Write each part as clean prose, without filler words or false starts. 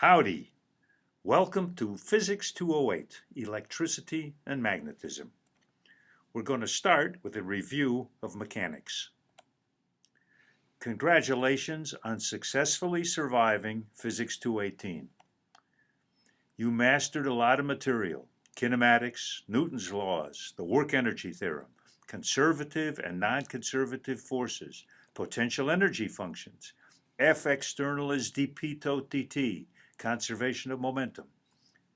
Howdy! Welcome to Physics 208, Electricity and Magnetism. We're going to start with a review of mechanics. Congratulations on successfully surviving Physics 218. You mastered a lot of material: kinematics, Newton's laws, the work-energy theorem, conservative and non-conservative forces, potential energy functions, F external is dp tot dt, conservation of momentum,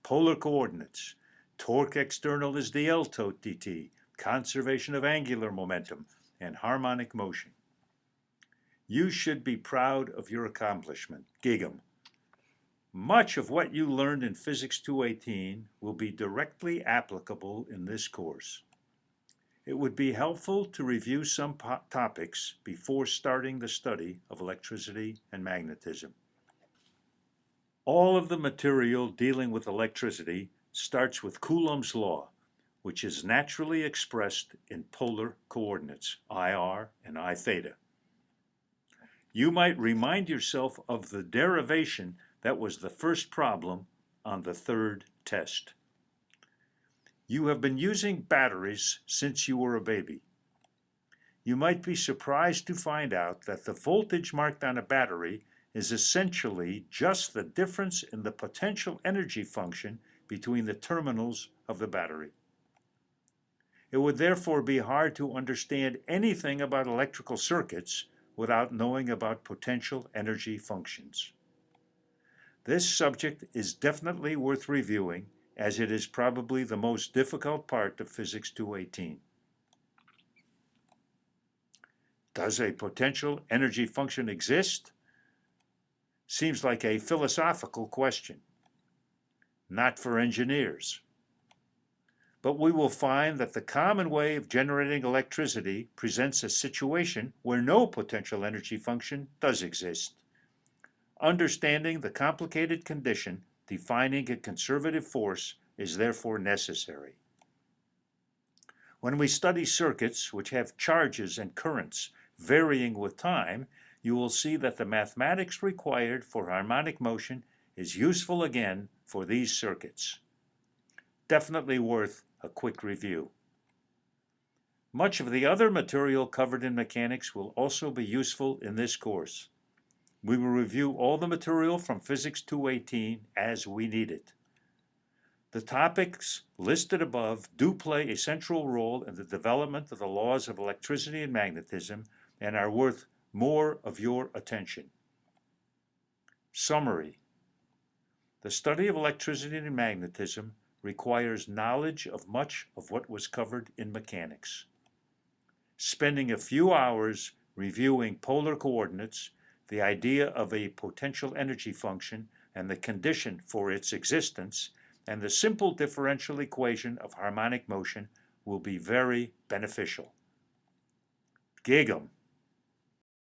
polar coordinates, torque external is dl tot dt, conservation of angular momentum, and harmonic motion. You should be proud of your accomplishment. Gig 'em. Much of what you learned in Physics 218 will be directly applicable in this course. It would be helpful to review some topics before starting the study of electricity and magnetism. All of the material dealing with electricity starts with Coulomb's law, which is naturally expressed in polar coordinates, IR and I theta. You might remind yourself of the derivation that was the first problem on the third test. You have been using batteries since you were a baby. You might be surprised to find out that the voltage marked on a battery is essentially just the difference in the potential energy function between the terminals of the battery. It would therefore be hard to understand anything about electrical circuits without knowing about potential energy functions. This subject is definitely worth reviewing, as it is probably the most difficult part of Physics 218. Does a potential energy function exist? Seems like a philosophical question. Not for engineers. But we will find that the common way of generating electricity presents a situation where no potential energy function does exist. Understanding the complicated condition defining a conservative force is therefore necessary. When we study circuits which have charges and currents varying with time, you will see that the mathematics required for harmonic motion is useful again for these circuits. Definitely worth a quick review. Much of the other material covered in mechanics will also be useful in this course. We will review all the material from Physics 218 as we need it. The topics listed above do play a central role in the development of the laws of electricity and magnetism and are worth more of your attention. Summary. The study of electricity and magnetism requires knowledge of much of what was covered in mechanics. Spending a few hours reviewing polar coordinates, the idea of a potential energy function and the condition for its existence, and the simple differential equation of harmonic motion will be very beneficial. Gig 'em.